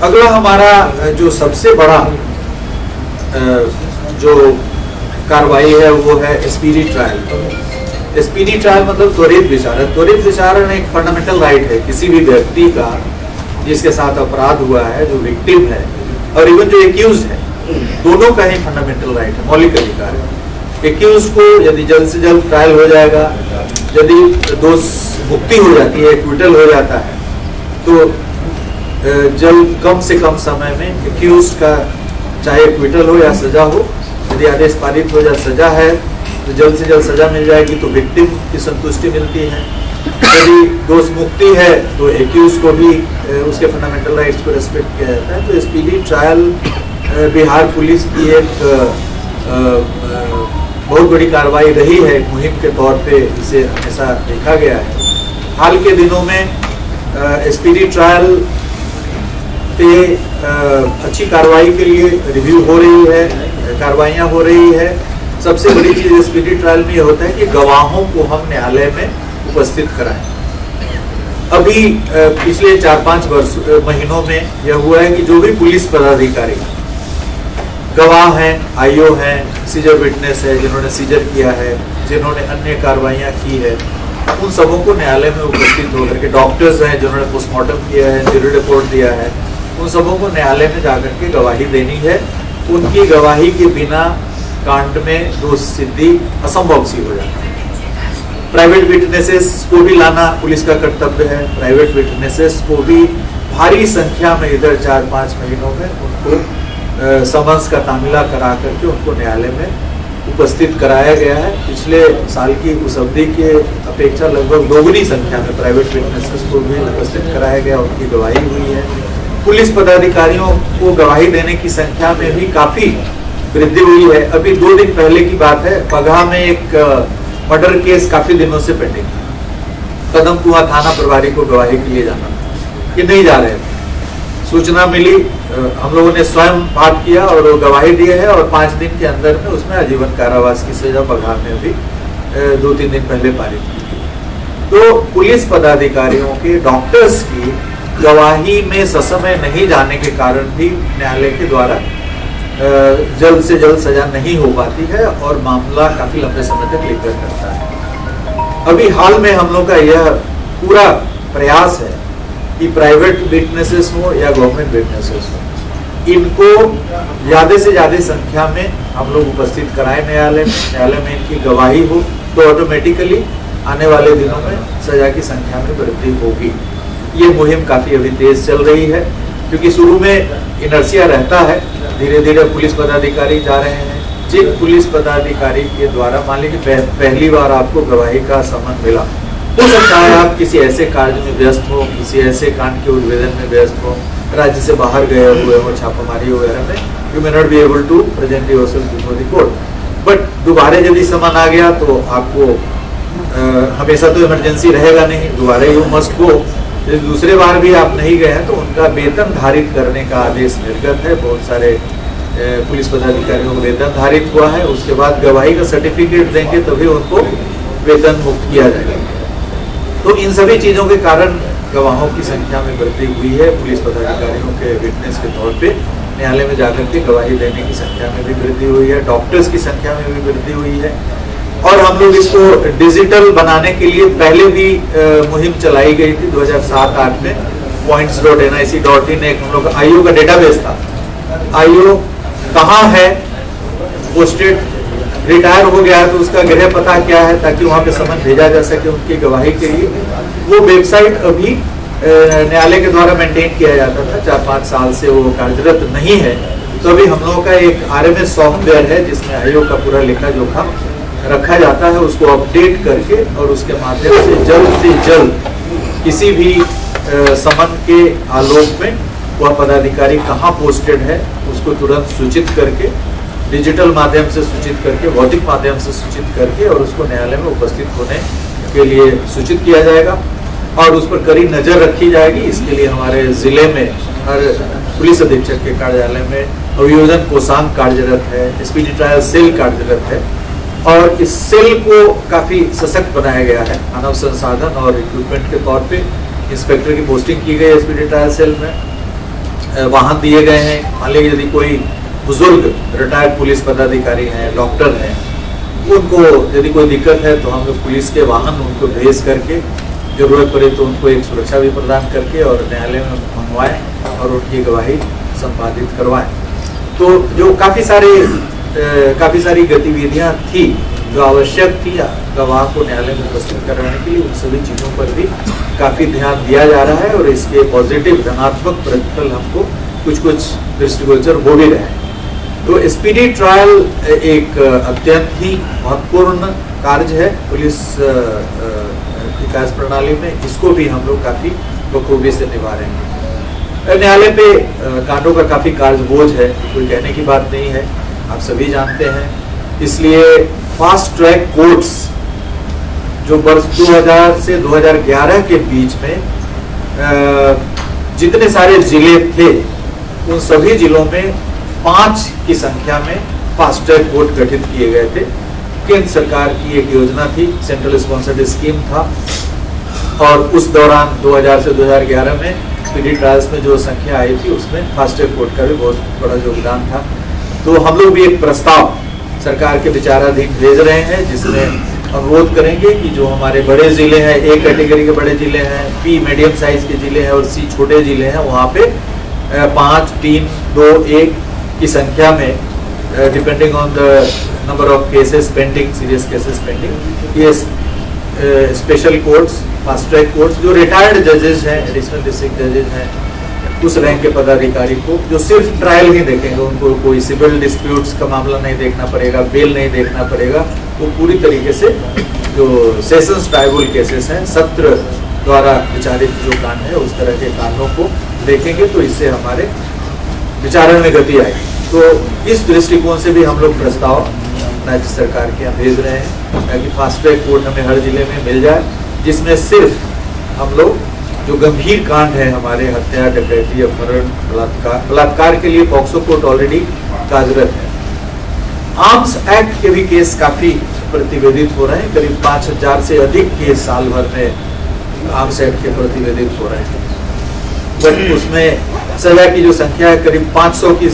अगला हमारा जो सबसे बड़ा जो कार्रवाई है वो है स्पीडी ट्रायल। स्पीडी ट्रायल मतलब त्वरित विचारण। त्वरित विचारण एक फंडामेंटल राइट है किसी भी व्यक्ति का जिसके साथ अपराध हुआ है, जो विक्टिम है और इवन जो एक्यूज है, दोनों का ही फंडामेंटल राइट है, मौलिक अधिकार है। एक्यूज को यदि जल्द से जल्द ट्रायल हो जाएगा, यदि दोष मुक्ति हो जाती है, एक्विटल हो जाता है, तो जल्द कम से कम समय में एक्यूज का चाहे एक्विटल हो या सजा हो, यदि आदेश पारित हो या सजा है तो जल्द से जल्द सजा मिल जाएगी, तो विक्टिम की संतुष्टि मिलती है। यदि दोष मुक्ति है तो एक्यूज को भी उसके फंडामेंटल राइट्स को रेस्पेक्ट किया जाता है। तो स्पीडी ट्रायल बिहार पुलिस की एक बहुत बड़ी कार्रवाई रही है, एक मुहिम के तौर पे इसे हमेशा देखा गया है। हाल के दिनों में स्पीडी ट्रायल पे अच्छी कार्रवाई के लिए रिव्यू हो रही है, कार्रवाइयाँ हो रही है। सबसे बड़ी चीज स्पीडी ट्रायल में ये होता है कि गवाहों को हम न्यायालय में उपस्थित कराएं। अभी पिछले 4-5 महीनों में यह हुआ है कि जो भी पुलिस पदाधिकारी गवाह हैं, आईओ हैं, सीजर विटनेस है, जिन्होंने सीजर किया है, जिन्होंने अन्य कार्रवाइयाँ की है, उन सबों को न्यायालय में उपस्थित होकर के, डॉक्टर्स हैं जिन्होंने पोस्टमार्टम किया है, ज्यूरी रिपोर्ट दिया है, उन सबों को न्यायालय में जाकर के गवाही देनी है। उनकी गवाही के बिना कांड में दोष सिद्धि असंभव सी हो जाती है। प्राइवेट विटनेसेस को भी लाना पुलिस का कर्तव्य है। प्राइवेट विटनेसेस को भी भारी संख्या में इधर 4-5 महीनों में उनको समन्स का तामिला करा करके उनको न्यायालय में उपस्थित कराया गया है। पिछले साल की उस अवधि के अपेक्षा लगभग दोगुनी संख्या में प्राइवेट विटनेसेस को भी उपस्थित कराया गया, उनकी गवाही हुई है। पुलिस पदाधिकारियों को गवाही देने की संख्या में भी काफी वृद्धि हुई है। अभी 2 दिन पहले की बात है, बगहा में एक मर्डर केस काफी दिनों से पेंडिंग था। कदम कुआं थाना प्रभारी को गवाही के लिए जाना कि नहीं जा रहे थे, सूचना मिली, हम लोगों ने स्वयं पाठ किया और वो गवाही दिए है और 5 दिन के अंदर में उसमें आजीवन कारावास की सजा बगहा में भी 2-3 दिन पहले पारित की गई। तो पुलिस पदाधिकारियों के, डॉक्टर्स की गवाही में ससमय नहीं जाने के कारण भी न्यायालय के द्वारा जल्द से जल्द सजा नहीं हो पाती है और मामला काफी लंबे समय तक लिंगर करता है। अभी हाल में हम लोग का यह पूरा प्रयास है कि प्राइवेट विटनेसेस हो या गवर्नमेंट विटनेसेस हो, इनको ज्यादा से ज्यादा संख्या में हम लोग उपस्थित कराएं न्यायालय में इनकी गवाही हो, तो ऑटोमेटिकली आने वाले दिनों में सजा की संख्या में वृद्धि होगी। ये मुहिम काफी अभी तेज चल रही है, क्योंकि शुरू में इनर्सिया रहता है, धीरे धीरे पुलिस पदाधिकारी जा रहे हैं। जिन पुलिस पदाधिकारी के द्वारा मान लीजिए पहली बार आपको गवाही का समन मिला, हो सकता है आप किसी ऐसे कार्य में व्यस्त हो, किसी ऐसे कांड के उद्भेदन में व्यस्त हो, राज्य से बाहर गए हुए हो, छापामारी वगैरह में, you may not be able to present yourself before the court. But दोबारा यदि समन आ गया तो आपको हमेशा तो इमरजेंसी रहेगा नहीं, दोबारा यू मस्ट गो। यदि दूसरे बार भी आप नहीं गए हैं तो उनका वेतन धारित करने का आदेश निर्गत है। बहुत सारे पुलिस पदाधिकारियों को वेतन धारित हुआ है, उसके बाद गवाही का सर्टिफिकेट देंगे तभी उनको वेतन मुक्त किया जाएगा। तो इन सभी चीजों के कारण गवाहों की संख्या में वृद्धि हुई है। पुलिस पदाधिकारियों के विटनेस के तौर पे न्यायालय में जाकर के गवाही देने की संख्या में भी वृद्धि हुई है, डॉक्टर्स की संख्या में भी वृद्धि हुई है। और हम लोग इसको डिजिटल बनाने के लिए पहले भी मुहिम चलाई गई थी 2007-8 में। points.nic.in एक हम लोग आईओ का डेटाबेस था। आईओ कहाँ है, पोस्टेड रिटायर हो गया है तो उसका गृह पता क्या है, ताकि वहाँ पे समन भेजा जा सके उनकी गवाही के लिए। वो वेबसाइट अभी न्यायालय के द्वारा मेंटेन किया जाता था, 4-5 साल से वो कार्यरत नहीं है। तो अभी हम लोगों का एक RMS सॉफ्टवेयर है जिसमें आईओ का पूरा लेखा जोखा रखा जाता है, उसको अपडेट करके और उसके माध्यम से जल्द किसी भी समन के आलोक में वह पदाधिकारी कहाँ पोस्टेड है उसको तुरंत सूचित करके, डिजिटल माध्यम से सूचित करके, भौतिक माध्यम से सूचित करके और उसको न्यायालय में उपस्थित होने के लिए सूचित किया जाएगा और उस पर कड़ी नजर रखी जाएगी। इसके लिए हमारे जिले में हर पुलिस अधीक्षक के कार्यालय में अभियोजन कोषांग कार्यरत है, स्पीडी ट्रायल सेल कार्यरत है और इस सेल को काफी सशक्त बनाया गया है। मानव संसाधन और इक्विपमेंट के तौर पे इंस्पेक्टर की पोस्टिंग की गई है स्पीडी ट्रायल सेल में वाहन दिए गए हैं। मान लीजिए यदि कोई बुजुर्ग रिटायर्ड पुलिस पदाधिकारी हैं, डॉक्टर हैं, उनको यदि कोई दिक्कत है तो हम लोग पुलिस के वाहन उनको भेज करके जरूरत पड़े तो उनको एक सुरक्षा भी प्रदान करके और न्यायालय में मंगवाएं और उनकी गवाही संपादित करवाएं। तो जो काफ़ी सारी गतिविधियां थी जो आवश्यक थी गवाह को न्यायालय में उपस्थित करवाने के लिए, उन सभी चीज़ों पर भी काफ़ी ध्यान दिया जा रहा है और इसके पॉजिटिव धनात्मक प्रतिफल हमको कुछ दृष्टिगोचर हो भी रहे हैं। तो स्पीडी ट्रायल एक अत्यंत ही महत्वपूर्ण कार्य है पुलिस विकास प्रणाली में। इसको भी हम लोग काफ़ी बखूबी से निभा रहे हैं। न्यायालय पे कांडों का काफ़ी कार्य बोझ है, कोई कहने की बात नहीं है, आप सभी जानते हैं। इसलिए फास्ट ट्रैक कोर्ट्स जो वर्ष 2000 से 2011 के बीच में जितने सारे जिले थे उन सभी जिलों में 5 की संख्या में फास्ट ट्रैक कोर्ट गठित किए गए थे। केंद्र सरकार की एक योजना थी, सेंट्रल स्पॉन्सर्ड स्कीम था और उस दौरान 2000 से 2011 में स्पीडी ट्रायल्स में जो संख्या आई थी उसमें फास्ट ट्रैक कोर्ट का भी बहुत बड़ा योगदान था। तो हम लोग भी एक प्रस्ताव सरकार के विचाराधीन भेज रहे हैं जिसमें अनुरोध करेंगे कि जो हमारे बड़े जिले हैं, ए कैटेगरी के बड़े जिले हैं, पी मीडियम साइज के जिले हैं और सी छोटे जिले हैं, वहाँ पे 5, 3, 2, 1 की संख्या में depending on the number of cases pending, serious cases pending, ये special courts, fast track courts जो रिटायर्ड जजेस हैं, एडिशनल डिस्ट्रिक्ट जजेस हैं, उस रैंक के पदाधिकारी को जो सिर्फ ट्रायल ही देखेंगे, उनको कोई सिविल डिस्प्यूट्स का मामला नहीं देखना पड़ेगा, बेल नहीं देखना पड़ेगा, वो पूरी तरीके से जो सेशंस ट्राइब्यूनल केसेस हैं, सत्र द्वारा विचारित जो कांड है उस तरह के कांडों को देखेंगे। तो इससे हमारे विचारण में गति आएगी। तो इस दृष्टिकोण से भी हम लोग प्रस्ताव राज्य सरकार के यहाँ भेज रहे हैं ताकि फास्ट ट्रैक कोर्ट हमें हर जिले में मिल जाए, जिसमें सिर्फ हम लोग जो गंभीर कांड है हमारे हत्या, डकैती, अपहरण, बलात्कार के लिए पॉक्सो कोर्ट ऑलरेडी कार्यरत है। आर्म्स एक्ट के भी केस काफी प्रतिवेदित हो रहे हैं, करीब 5000 से अधिक केस साल भर में आर्म्स एक्ट के प्रतिवेदित हो रहे हैं। बट उसमें सजा की जो संख्या है करीब 500 की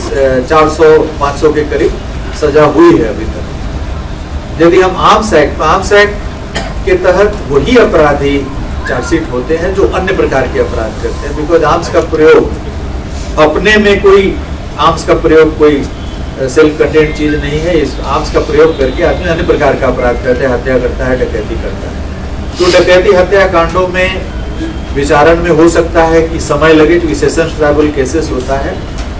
400-500 के करीब सजा हुई है अभी तक। यदि हम आर्म्स एक्ट के तहत वही अपराधी चार्जशीट होते हैं जो अन्य प्रकार के अपराध करते हैं, बिकॉज आर्म्स का प्रयोग अपने में आर्म्स का प्रयोग कोई सेल्फ कंटेंट चीज नहीं है। इस आर्म्स का प्रयोग करके आदमी अन्य प्रकार का अपराध करते हैं, हत्या करता है, डकैती करता है। तो डकैती हत्या कांडों में विचारण में हो सकता है कि समय लगे, क्योंकि सेशंस ट्राइब्यूनल केसेस होता है।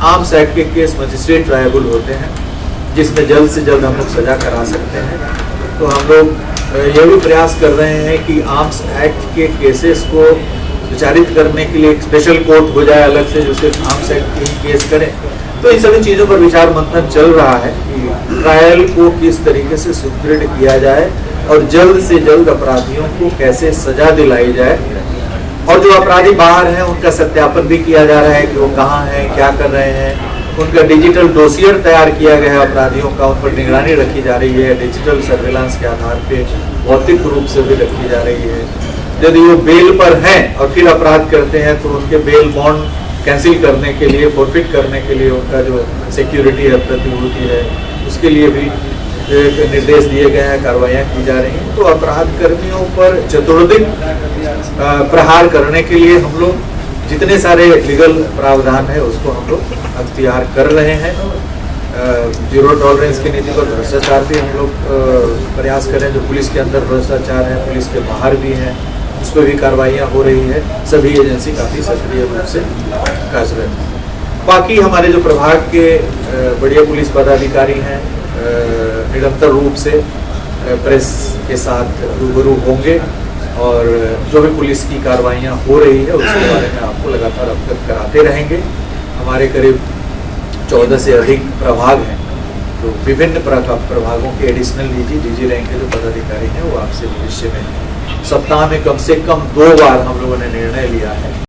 आर्म्स एक्ट के केस मजिस्ट्रेट ट्राइब्यूनल होते हैं जिसमें जल्द से जल्द हम लोग सजा करा सकते हैं। तो हम लोग यह भी प्रयास कर रहे हैं कि आर्म्स एक्ट के केसेस को विचारित करने के लिए एक स्पेशल कोर्ट हो जाए अलग से, जो सिर्फ आर्म्स एक्ट के ही केस करें। तो इन सभी चीज़ों पर विचार मंथन चल रहा है कि ट्रायल को किस तरीके से सुदृढ़ किया जाए और जल्द से जल्द अपराधियों को कैसे सजा दिलाई जाए। और जो अपराधी बाहर हैं उनका सत्यापन भी किया जा रहा है कि वो कहाँ हैं, क्या कर रहे हैं। उनका डिजिटल डोसियर तैयार किया गया है अपराधियों का, उन पर निगरानी रखी जा रही है, डिजिटल सर्विलांस के आधार पे भौतिक रूप से भी रखी जा रही है। यदि वो बेल पर हैं और फिर अपराध करते हैं तो उनके बेल बॉन्ड कैंसिल करने के लिए, फॉरफिट करने के लिए उनका जो सिक्योरिटी है, प्रतिभूति है, उसके लिए भी निर्देश दिए गए हैं, कार्रवाइयाँ की जा रही हैं। तो अपराध कर्मियों पर चतुर्दिक प्रहार करने के लिए हम लोग जितने सारे लीगल प्रावधान है उसको हम लोग अख्तियार कर रहे हैं। जीरो टॉलरेंस की नीति पर भ्रष्टाचार भी हम लोग प्रयास करें। जो पुलिस के अंदर भ्रष्टाचार है, पुलिस के बाहर भी हैं, उस पर भी कार्रवाइयाँ हो रही है। सभी एजेंसी काफ़ी सक्रिय रूप से कार्यरत है। बाकी हमारे जो प्रभाग के बढ़िया पुलिस पदाधिकारी हैं निरंतर रूप से प्रेस के साथ रूबरू होंगे और जो भी पुलिस की कार्रवाइयाँ हो रही है उसके बारे में आपको लगातार अवगत कराते रहेंगे। हमारे करीब 14 से अधिक प्रभाग हैं, तो विभिन्न प्रभागों के एडिशनल डीजी रैंक के जो पदाधिकारी हैं वो आपसे भविष्य में सप्ताह में कम से कम 2 बार हम लोगों ने निर्णय लिया है